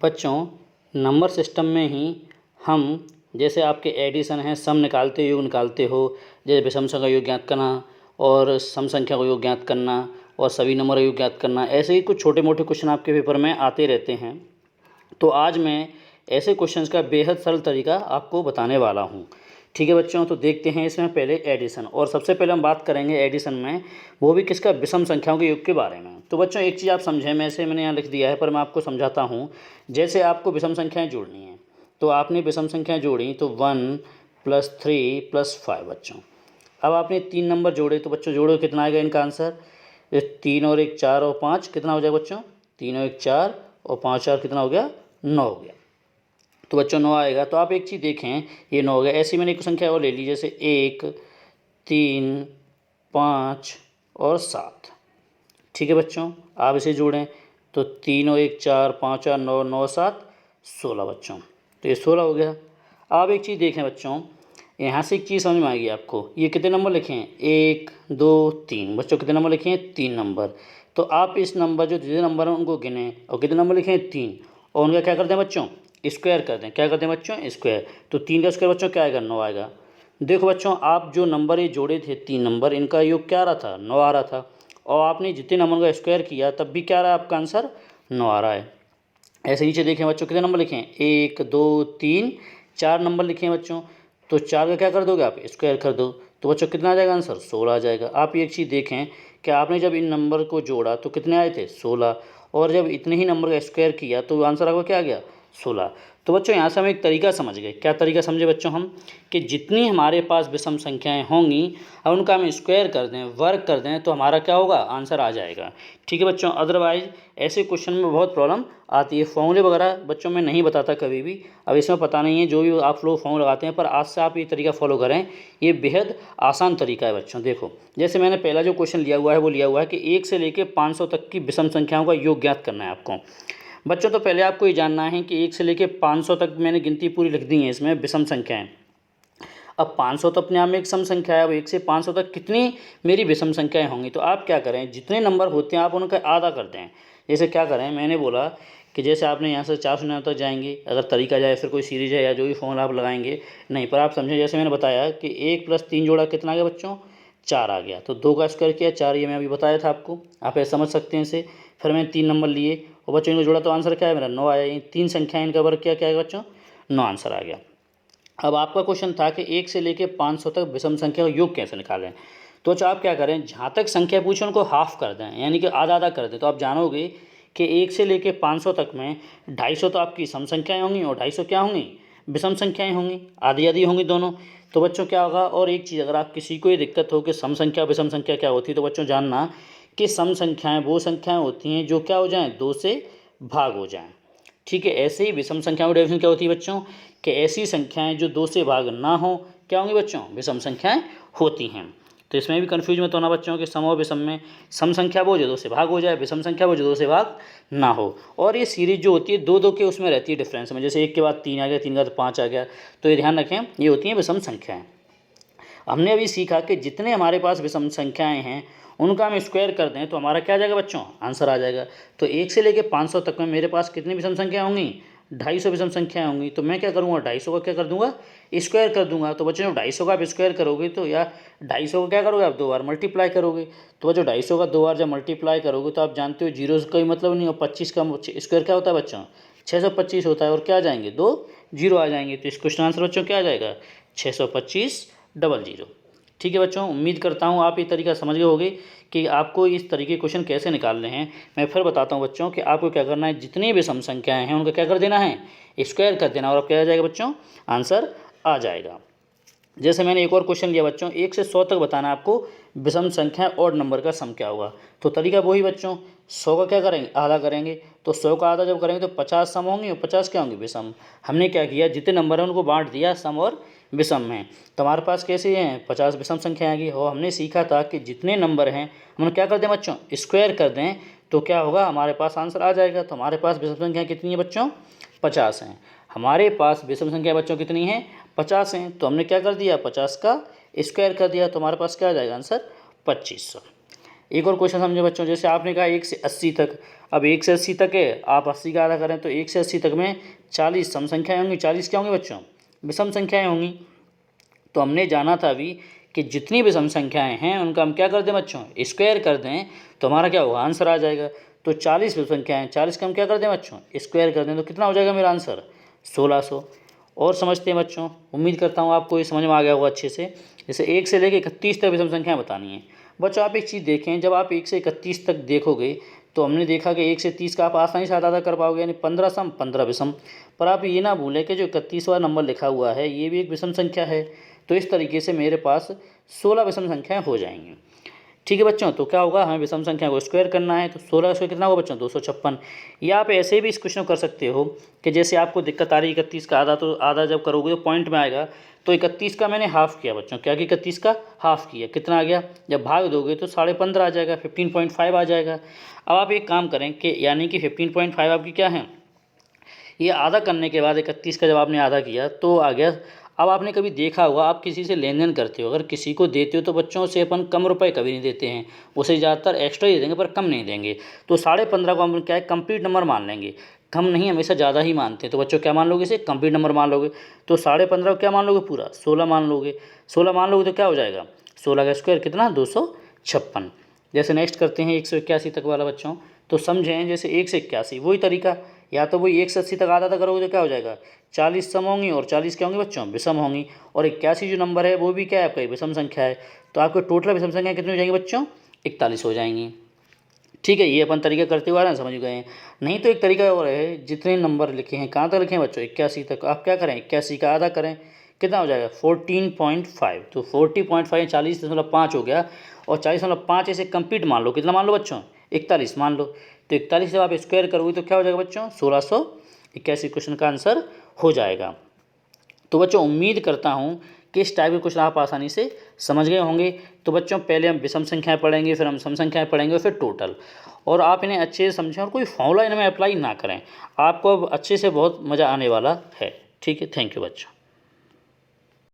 बच्चों, number system में ही हम जैसे आपके एडिशन है, सम निकालते योग निकालते हो, जैसे विषम संख्या का योग ज्ञात करना और सम संख्या का योग ज्ञात करना और सभी नंबर का योग ज्ञात करना, ऐसे ही कुछ छोटे मोटे क्वेश्चन आपके पेपर में आते रहते हैं। तो आज मैं ऐसे क्वेश्चंस का बेहद सरल तरीका आपको बताने वाला हूँ। ठीक है बच्चों, तो देखते हैं इसमें पहले एडिशन। और सबसे पहले हम बात करेंगे एडिशन में, वो भी किसका, विषम संख्याओं के योग के बारे में। तो बच्चों एक चीज़ आप समझें, मैंने यहाँ लिख दिया है पर मैं आपको समझाता हूँ। जैसे आपको विषम संख्याएँ जोड़नी है तो आपने विषम संख्याएँ जोड़ी तो 1 + 3 + 5 बच्चों। अब आपने 3 नंबर जोड़े तो बच्चों जोड़ो कितना आएगा इनका आंसर। 3 और 1 4 और 5 कितना हो जाएगा बच्चों, 3 और 1 4 और 5 4 कितना हो गया, 9 हो गया। तो बच्चों 9 आएगा। तो आप एक चीज़ देखें, ये 9 हो गया। ऐसी मैंने एक संख्या और ले ली, जैसे 1 3 5 और 7। ठीक है बच्चों, आप इसे जोड़ें तो 3 और 1 4 5 और 9 9 7 16 बच्चों। तो ये 16 हो गया। आप एक चीज़ देखें बच्चों, यहाँ से एक चीज़ समझ में आएगी आपको। ये कितने नंबर लिखे हैं, 1 2 3 बच्चों। कितने नंबर लिखे हैं, 3 नंबर। तो आप इस नंबर जो जितने नंबर हैं उनको गिनें और कितने नंबर लिखे हैं, 3, और उनका क्या करते हैं बच्चों, स्क्वायर कर दें। क्या करते हैं बच्चों, स्क्वायर। तो 3 का स्क्वायर बच्चों क्या आएगा, 9 आएगा। देखो बच्चों, आप जो नंबर ये जोड़े थे 3 नंबर, इनका योग क्या आ रहा था, 9 आ रहा था। और आपने जितने नंबर का स्क्वायर किया तब भी क्या आ रहा है, आपका आंसर 9 आ रहा है। ऐसे नीचे देखें बच्चों, कितने नंबर लिखे हैं, 1 2 3 4 नंबर लिखे हैं बच्चों। तो 4 का क्या कर दोगे आप, स्क्वायर कर दो। तो बच्चों कितना आ जाएगा आंसर, 16 आ जाएगा। आप एक चीज़ देखें कि आपने जब इन नंबर को जोड़ा तो कितने आए थे, 16, और जब इतने ही नंबर का स्क्वायर किया तो आंसर आपको क्या आ गया, 16। तो बच्चों यहाँ से हम एक तरीका समझ गए। क्या तरीका समझे बच्चों हम, कि जितनी हमारे पास विषम संख्याएं होंगी और उनका हम स्क्वायर कर दें, वर्ग कर दें, तो हमारा क्या होगा, आंसर आ जाएगा। ठीक है बच्चों, अदरवाइज ऐसे क्वेश्चन में बहुत प्रॉब्लम आती है। फॉर्मूले वगैरह बच्चों में नहीं बताता कभी भी, अब इसमें पता नहीं है, जो भी आप लोग फॉर्मूला लगाते हैं, पर आज से आप ये तरीका फॉलो करें, ये बेहद आसान तरीका है बच्चों। देखो जैसे मैंने पहला जो क्वेश्चन लिया हुआ है वो लिया हुआ है कि 1 से लेकर 500 तक की विषम संख्याओं का योग ज्ञात करना है आपको। बच्चों तो पहले आपको ये जानना है कि 1 से लेकर 500 तक मैंने गिनती पूरी लिख दी है इसमें विषम संख्याएं। अब 500 तो अपने आप में एक सम संख्या है। अब 1 से 500 तक कितनी मेरी विषम संख्याएं होंगी। तो आप क्या करें, जितने नंबर होते हैं आप उनका आधा कर दें। जैसे क्या करें, मैंने बोला कि जैसे आपने यहाँ से 409 तक जाएंगे, अगर तरीका जाए फिर कोई सीरीज है या जो भी फॉर्मूला आप लगाएंगे, नहीं पर आप समझें, जैसे मैंने बताया कि 1 + 3 जोड़ा कितना आ गया बच्चों, 4 आ गया। तो 2 का स्क्वायर किया 4, ये मैं अभी बताया था आपको, आप ऐसे समझ सकते हैं इसे। फिर मैंने 3 नंबर लिए और बच्चों इनको जोड़ा तो आंसर क्या है मेरा, 9 आया। ये 3 संख्या इनका वर्ग क्या क्या है बच्चों, 9 आंसर आ गया। अब आपका क्वेश्चन था कि 1 से लेकर 500 तक विषम संख्या का योग कैसे निकालें। तो अच्छा आप क्या करें, जहाँ तक संख्या पूछे उनको हाफ कर दें, यानी कि आधा आधा कर दें। तो आप जानोगे कि 1 से लेकर 500 तक में 250 तो आपकी सम संख्याएँ होंगी और 250 क्या होंगी, विषम संख्याएँ होंगी, आधी आधी होंगी दोनों। तो बच्चों क्या होगा, और एक चीज़, अगर आप किसी को ये दिक्कत हो कि सम संख्या विषम संख्या क्या होती है, तो बच्चों जानना कि सम संख्याएँ वो संख्याएँ होती हैं जो क्या हो जाएँ, 2 से भाग हो जाएँ। ठीक है, ऐसे ही विषम संख्याओं की डेफिनेशन क्या होती है बच्चों, कि ऐसी संख्याएं जो 2 से भाग ना हो क्या होंगी बच्चों, विषम संख्याएं होती हैं। तो इसमें भी कन्फ्यूज मत होना बच्चों कि सम और विषम में सम संख्या वो जो 2 से भाग हो जाए, विषम संख्या वो जो 2 से भाग ना हो। और ये सीरीज जो होती है 2 2 के उसमें रहती है डिफरेंस में, जैसे 1 के बाद 3 आ गया, 3 के बाद 5 आ गया। तो ये ध्यान रखें, ये होती हैं विषम संख्याएँ। हमने अभी सीखा कि जितने हमारे पास विषम संख्याएं हैं उनका हम स्क्वायर कर दें तो हमारा क्या आ जाएगा बच्चों, आंसर आ जाएगा। तो 1 से लेकर 500 तक में मेरे पास कितनी विषम संख्या होंगी, 250 विषम संख्याएं होंगी। तो मैं क्या करूँगा, 250 का क्या कर दूंगा, स्क्वायर कर दूंगा। तो बच्चों जब 250 का आप स्क्वायर करोगे तो या 250 का क्या करोगे आप, 2 बार मल्टीप्लाई करोगे। तो जो 250 का 2 बार जब मल्टीप्लाई करोगे तो आप जानते हो जीरो का कोई मतलब नहीं, और 25 का स्क्वायर क्या होता है बच्चों, 625 होता है। और क्या आ जाएंगे, 2 जीरो आ जाएंगे। तो इस क्वेश्चन आंसर बच्चों क्या आ जाएगा, 625 डबल जीरो। ठीक है बच्चों, उम्मीद करता हूँ आप ये तरीका समझ गए होंगे कि आपको इस तरीके क्वेश्चन कैसे निकालने हैं। मैं फिर बताता हूँ बच्चों कि आपको क्या करना है, जितनी भी सम संख्याएँ हैं उनका क्या कर देना है, स्क्वायर कर देना, और अब क्या आ जाएगा बच्चों, आंसर आ जाएगा। जैसे मैंने एक और क्वेश्चन लिया बच्चों, 1 से 100 तक बताना है आपको विषम संख्या और नंबर का सम क्या होगा। तो तरीका वही बच्चों, 100 का क्या करेंगे, आधा करेंगे। तो 100 का आधा जब करेंगे तो 50 सम होंगे और 50 क्या होंगे, विषम। हमने क्या किया, जितने नंबर हैं उनको बांट दिया सम और विषम में। तो हमारे पास कैसे हैं, 50 विषम संख्या आएगी। और हमने सीखा था कि जितने नंबर हैं हम क्या कर दें बच्चों, स्क्वायर कर दें, तो क्या होगा, हमारे पास आंसर आ जाएगा। तो हमारे पास विषम संख्या कितनी है बच्चों, 50 हैं। हमारे पास विषम संख्या बच्चों कितनी है, 50 हैं। तो हमने क्या कर दिया, 50 का स्क्वायर कर दिया, तो हमारे पास क्या आ जाएगा आंसर, 2500। एक और क्वेश्चन समझो बच्चों, जैसे आपने कहा 1 से 80 तक। अब 1 से 80 तक है, आप 80 का आधा करें तो 1 से 80 तक में 40 सम संख्याएँ होंगी, 40 क्या होंगी बच्चों, विषम संख्याएँ होंगी। तो हमने जाना था अभी कि जितनी विषम संख्याएँ हैं उनका हम क्या कर दें बच्चों, स्क्वायर कर दें, तो हमारा क्या होगा, आंसर आ जाएगा। तो 40 विषम संख्याएँ, 40 का हम क्या कर दें बच्चों, स्क्वायर कर दें, तो कितना हो जाएगा मेरा आंसर, 1600। और समझते हैं बच्चों, उम्मीद करता हूँ आपको ये समझ में आ गया होगा अच्छे से। जैसे 1 से लेकर 31 तक विषम संख्याएँ बतानी है बच्चों। आप एक चीज़ देखें, जब आप 1 से 31 तक देखोगे तो हमने देखा कि 1 से 30 का आप आसानी से आधा कर पाओगे, यानी 15 सम 15 विषम। पर आप ये ना भूलें कि जो 31वां नंबर लिखा हुआ है ये भी एक विषम संख्या है। तो इस तरीके से मेरे पास 16 विषम संख्याएँ हो जाएंगी। ठीक है बच्चों, तो क्या होगा, हमें विषम संख्या को स्क्वायर करना है, तो 16 स्क्वायर कितना होगा बच्चों, 256। या आप ऐसे भी इस क्वेश्चन को कर सकते हो कि जैसे आपको दिक्कत आ रही है 31 का आधा, तो आधा जब करोगे तो पॉइंट में आएगा। तो 31 का मैंने हाफ़ किया बच्चों, क्या कि 31 का हाफ़ किया, कितना आ गया, जब भाग दोगे तो 15.5 आ जाएगा, 15.5 आ जाएगा। अब आप एक काम करें कि यानी कि 15.5 आपकी क्या है, ये आधा करने के बाद 31 का जब आपने आधा किया तो आ गया। अब आपने कभी देखा होगा, आप किसी से लेन देन करते हो, अगर किसी को देते हो तो बच्चों से अपन कम रुपए कभी नहीं देते हैं, उसे ज़्यादातर एक्स्ट्रा ही देंगे पर कम नहीं देंगे। तो 15.5 को हम क्या है, कंप्लीट नंबर मान लेंगे, कम नहीं, हमेशा ज़्यादा ही मानते हैं। तो बच्चों क्या मान लोगे, इसे कंप्लीट नंबर मान लोगे। तो 15.5 को क्या मान लोगे, पूरा 16 मान लोगे। 16 मान लोगे तो क्या हो जाएगा, 16 का स्क्वायर कितना, 256। जैसे नेक्स्ट करते हैं 1 से 81 तक वाला बच्चों। तो समझें, जैसे 1 से 81 वही तरीका, या तो वही 1 से 80 तक आधा तक करोगे तो क्या हो जाएगा, 40 सम होंगी और 40 क्या होंगी बच्चों, विषम होंगी। और 81 जो नंबर है वो भी क्या है आपका, विषम संख्या है। तो आपके टोटल विषम संख्या कितनी हो जाएंगी बच्चों, 41 हो जाएंगी। ठीक है, ये अपन तरीका करते हुए आ रहे हैं, समझ गए हैं। नहीं तो एक तरीका और है, जितने नंबर लिखे हैं कहाँ तक लिखे हैं बच्चों, 81 तक। आप क्या करें, 81 का आधा करें, कितना हो जाएगा, 14.5। तो 40.5 40.5 हो गया, और 40.5 ऐसे कंप्लीट मान लो, कितना मान लो बच्चों, 41 मान लो। तो 41 जब आप स्क्वायर करोगे तो क्या हो जाएगा बच्चों, 1681 क्वेश्चन का आंसर हो जाएगा। तो बच्चों उम्मीद करता हूँ कि इस टाइप के क्वेश्चन आप आसानी से समझ गए होंगे। तो बच्चों पहले हम विषम संख्याएं पढ़ेंगे, फिर हम सम संख्याएं पढ़ेंगे, और फिर टोटल। और आप इन्हें अच्छे से समझें और कोई फॉर्मूला इनमें अप्लाई ना करें, आपको अब अच्छे से बहुत मज़ा आने वाला है। ठीक है, थैंक यू बच्चों।